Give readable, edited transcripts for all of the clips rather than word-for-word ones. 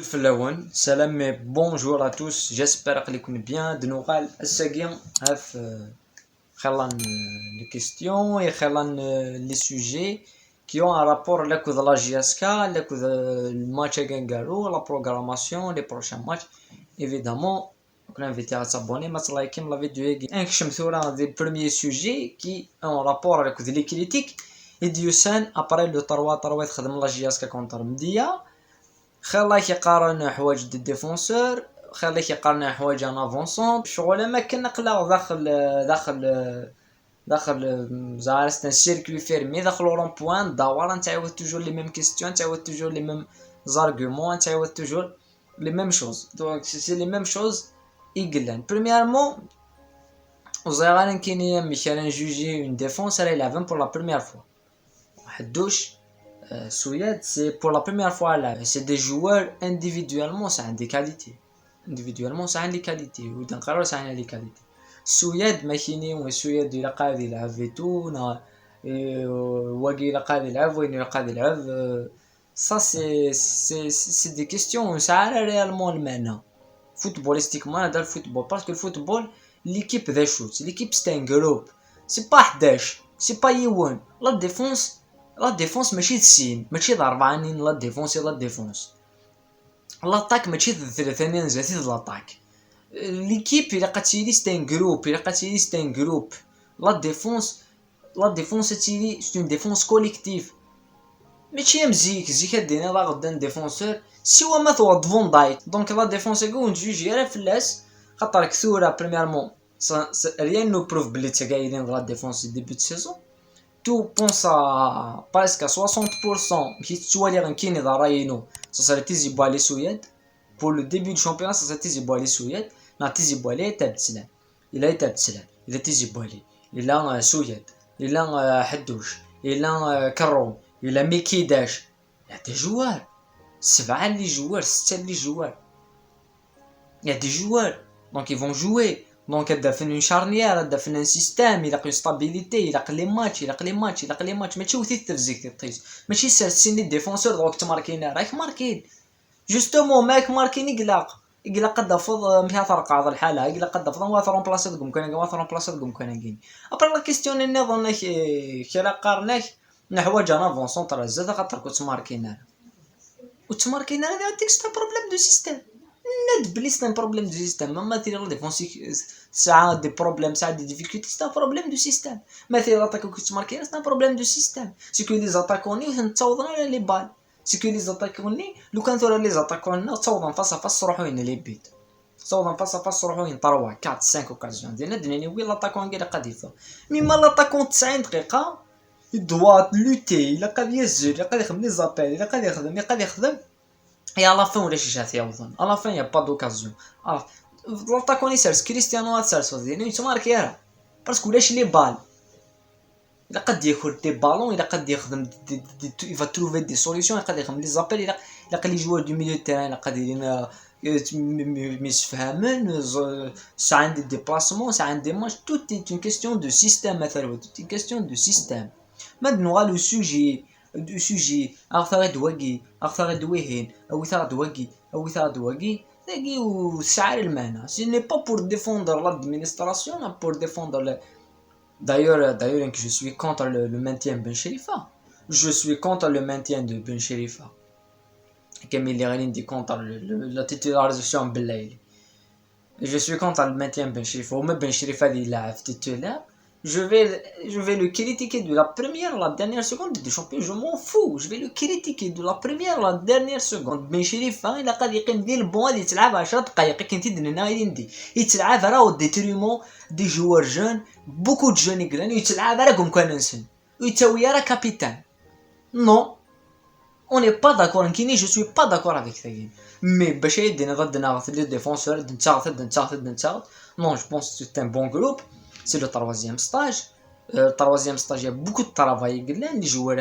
Flawan, salam et bonjour à tous, j'espère que vous allez bien. De nous الساقين عارف خلان les questions et خلان les sujets qui ont un rapport avec la GSK, avec le match à Gangaro, la programmation, les prochains matchs. Évidemment, on invite à s'abonner, mais liker la vidéo. Un des premiers sujets qui ont un rapport avec les critiques et du sein après le Tarwa خدم la GSK contre Mdia. خلاك يقارن حوايج دي ديفونسور، خلاك يقارن حوايج ان افونسون شغل ما كان نقلا داخل زعما سيت ان سيركوي فيرمي داخل رون بوين داور نتعاود توجور لي ميم كيستيون نتعاود توجور لي ميم زارغومون نتعاود توجور لي ميم شوز دونك سي لي ميم شوز يقلان بريميرمون وزغالين كاينين مثلا جوجي اون ديفونس راهي يلعبن بور لا بريمير فوا حدوش Souyad, c'est pour la première fois là. C'est des joueurs individuellement, ça a des qualités. Individuellement, ça a des qualités. Ou d'un carreau, ça a des qualités. Souyad, machine, ou Souyad, il a qu'à dire la tout, na, Wagi, il a qu'à dire la il a qu'à dire la ça, c'est des questions. Ça a réellement le maintenant. Footballistiquement, dans le football. Parce que le football, l'équipe des shoots. L'équipe, c'est un groupe. C'est pas Hdash. C'est pas Iwan. La défense ماشي تسين ماشي ض 4 نين لا ديفونس لا ديفونس لاطاك ماشي ثلاثة زاتي لاطاك ليكيب الا قاتيلي ستان جروب الا قاتيلي ستان جروب لا ديفونس تيلي ستون ديفونس كوليكتيف ماشي زيك دينا لا غدا ديفونسور سوا ما توض فون دايت دونك لا ديفونس كون جوجي راه فلاس خاطر كثوره بريميرمون ريان نو بروف بلي تاكايدين لا ديفونس ديبي دو سيزون tout pense à presque à 60% ça serait Tizibo Souyed pour le début du championnat ça serait Tizibo Souyed na Tizibo il a été il a Tizibo il a Souyed il a Haddouche il a Karoum il a Mikidash il y a des joueurs 7 joueurs 6 joueurs il y a des joueurs donc ils vont jouer دونك هدا فين اون شارنيير هدا فين ان سيستيم الى قي ستابيليتي الى قلي ماتش ماشي وثي تفزيك تطيس ماشي سيني ديفونسور دوك تماركينا راك ماركين جوستومون ماك ماركين يقلق قد فض مشى فرق هذا الحاله يقلق قد فض واثر اون بلاصتكم كان واثر اون بلاصتكم كان كاين ابرا لا كيستيون اني ظن كلا قارناك نحواج انا فون سونتر زاد خاطر كنت ماركينا وتماركينا هذا ديك ستا بروبليم دو سيستيم ند بلي ستا بروبليم دو سيستيم ما مثلا ديفونسي ساعه دي بروبليم ساعه دي ديفيكولتي ستا بروبليم دو سيستيم مثلا اتاكو كنت ماركينا ستا بروبليم دو سيستيم سيكو لي زاتاكوني تعوضنا على لي بال سيكو لي زاتاكوني لو كان ثورا لي زاتاكوني تعوضن فاس فاس روحو ين لي بيت تعوضن فاس فاس روحو ين 3 4 5 اوكازيون ديالنا دنيني وي لاتاكون كاع قاديفه ميما لاتاكون 90 دقيقه يدوا لوتي الا قاد يزل الا قاد يخدم لي زابيل الا قاد يخدم et à la fin ولا شي جات يوضن à la fin y a pas d'occasion l'attaquant يسرس كريستيانو سارس ديالو يتماركي راه باسكو ولاش لي بال الا قد ياكل دي بالون الا قد يخدم il va trouver des solutions يقدر يخدم لي زابيل الا قال لي جوار دو ميليو تيران الا قادرين ميسفهمن سا عندي ديبلاسمون سا عندي ماتش tout est une question de système مثلا tout est une question de système maintenant le sujet أغثر دواقي أغثر دويهين أو ثار دواقي ثاقي وسعر المعنى ce n'est pas pour défendre l'administration mais pour défendre d'ailleurs que je suis contre le maintien Ben Cherifa je suis contre le maintien de Ben Cherifa comme il est dit contre la titularisation بالليل je suis contre le maintien Ben Cherifa ou même Ben Cherifa il a titulaire je vais le critiquer de la première à la dernière seconde des champions je m'en fous je vais le critiquer de la première à la dernière seconde Ben Cherifa il a قال يقيم ديال البون اللي تلعب 10 دقائق كنتي دنا يدي يتلعب راه ديتريمون دي جوار جون بوكو دو جون يقلان يتلعب راكم كان نسن ويتاوي راه كابيتان نو on n'est pas d'accord كيني je suis pas d'accord avec ça mais باش يدينا غدنا لي ديفونسور دنتاغت non je pense que c'est un bon groupe c'est le troisième stage il y a beaucoup de travail les joueurs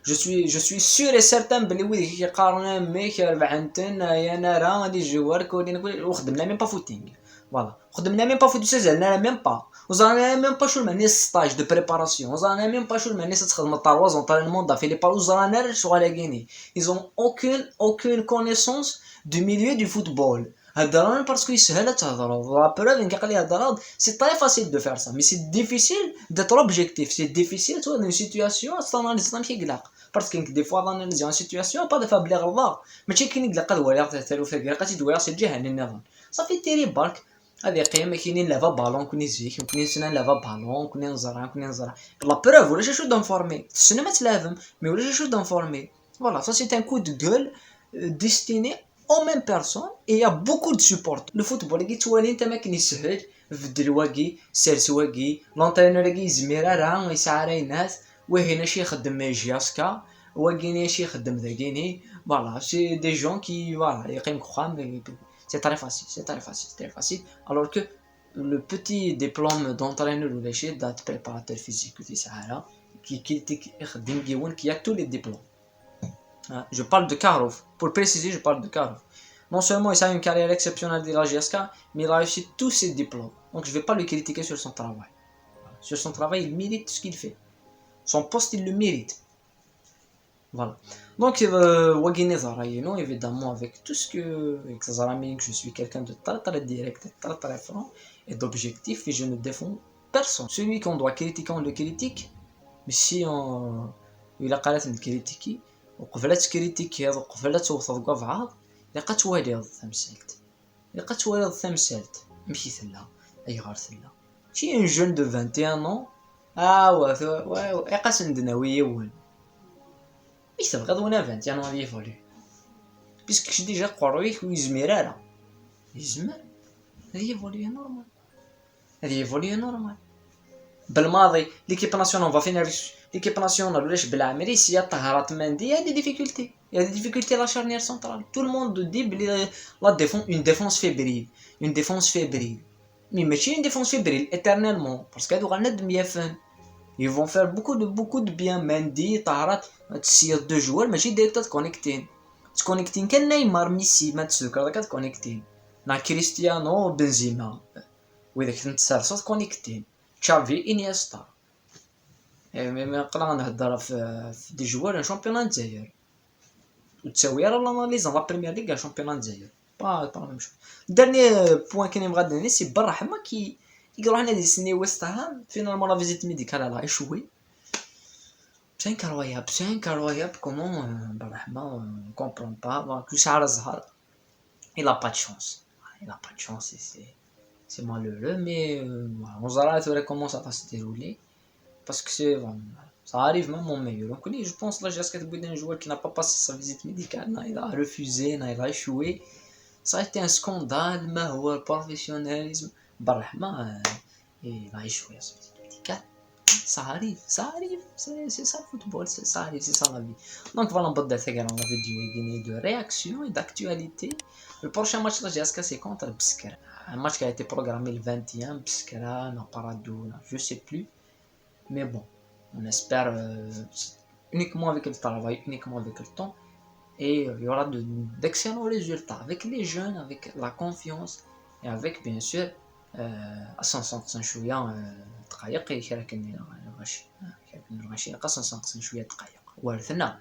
je suis sûr et certain بلي وي يقارن ميك 40 انا راه لي joueurs كلنا وخدمنا ميم با فوتينغ فوالا خدمنا ميم با فوت سازلنا ميم با وزرنا ميم با شو المعني ستاج دو بريباراسيون وزرنا ميم با شو المعني تخدم الطروا زونطرينمون دا في لي با وزرنا شغل كاينين ils ont aucune connaissance du milieu du football. هضروا باسكو يسهل تهضروا لا بروف نلقى لي هضروا سي طري فاسيل دو فير سا مي سي ديفيسيل ديتر اوبجيكتيف سي ديفيسيل تو اون سيتوياسيون تاناليز ماشي قلق باسكو دي فوا تاناليز اون سيتوياسيون با دفا بلي غلط ماشي كاين قلق ولا تاثير في قلقتي دوير سي جهه النظام صافي تيري برك هذه قيمه كاينين لافا بالون كوني زيك كوني سنه لافا بالون كوني نزرع لا بروف ولا شو دونفورمي السنه ما تلافم مي ولا شو دونفورمي فوالا ça c'est un coup de gueule destiné aux mêmes personnes et il y a beaucoup de support. Le football كي توالي انت ما كاين يسهل في الدرواكي سيرسواكي لونترينور كي زميره راه يسعى الناس وهنا شي يخدم ماجياسكا وكيني شي يخدم ذاكيني فوالا سي دي جون كي فوالا يقيم خام c'est très facile c'est très facile alors que le petit diplôme d'entraîneur ou les date préparateur physique في ساعه qui يخدم كيون qui a tous les diplômes. Je parle de Karov. Pour préciser, je parle de Karov. Non seulement il a une carrière exceptionnelle de la GSK, mais il a réussi tous ses diplômes. Donc je ne vais pas le critiquer sur son travail. Sur son travail, il mérite ce qu'il fait. Son poste, il le mérite. Voilà. Donc, Wagine Zarayeno, évidemment, avec tout ce que... Avec Zarami, je suis quelqu'un de très très direct, très très franc et d'objectif, et je ne défends personne. Celui qu'on doit critiquer, on le critique. Mais si on... Il a caractère de critiquer, وقبل تكريتيكي هذا وقبل توثق كاع بعض لقى تواليض ثمثالت لقى تواليض ثمثالت ماشي ثلا اي غير ثلا شي ان جون دو 21 ans وا يقاس عندنا ويون مش تبغى دونا 21 ans يفولي بيسك شي ديجا قرويك ويزمير يزمر هذه يفولي نورمال هذه يفولي نورمال بالماضي ليكيب ناسيونال فا فينال l'équipe nationale ولاش بالعمري سي طهرات مندي a des difficultés il y a des difficultés à la charnière centrale tout le monde dit بلي la défense une défense fébrile mais ماشي une défense fébrile éternellement parce que هادو غندم يافن ils vont faire beaucoup de bien مندي طهرات تسير دو جوار ماشي ديريكت تكونيكتين كان نيمار ميسي ما تسكر داك تكونيكتين مع كريستيانو بنزيما واذا كنت سالسو تكونيكتين تشافي انيستا مي نقدر نهضر في دي جوار شامبيون الجزائر وتساوي راه لاناليز لا بريمير ليغ شامبيون الجزائر با ميم شو داني بوين كاين بغا داني سي بالرحمه كي يروح نادي سني ويست هام فينالمون لا فيزيت ميديكال على ايشوي c'est incroyable comment بالرحمه كومبرون با كو شعر الزهر il a pas de chance et c'est malheureux mais on verra comment ça va se dérouler parce que c'est bon, ça arrive même au meilleur. Donc je pense là j'ai un joueur qui n'a pas passé sa visite médicale, il a refusé, il a échoué. Ça a été un scandale, mais le professionnalisme, il a échoué à sa visite médicale. Ça arrive, c'est ça le football, ça arrive, c'est ça la vie. Donc voilà, on va faire une vidéo de réaction et d'actualité. Le prochain match de la GSK c'est contre Biskra. Un match qui a été programmé le 21, Biskra, Paradou, je sais plus. Mais bon, on espère uniquement avec le travail, uniquement avec le temps. Et il y aura d'excellents résultats avec les jeunes, avec la confiance et avec bien sûr أصلا شوية دقايق يشاركني الغشي أصلا شوية دقايق وارثنا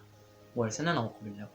نوقف بالله.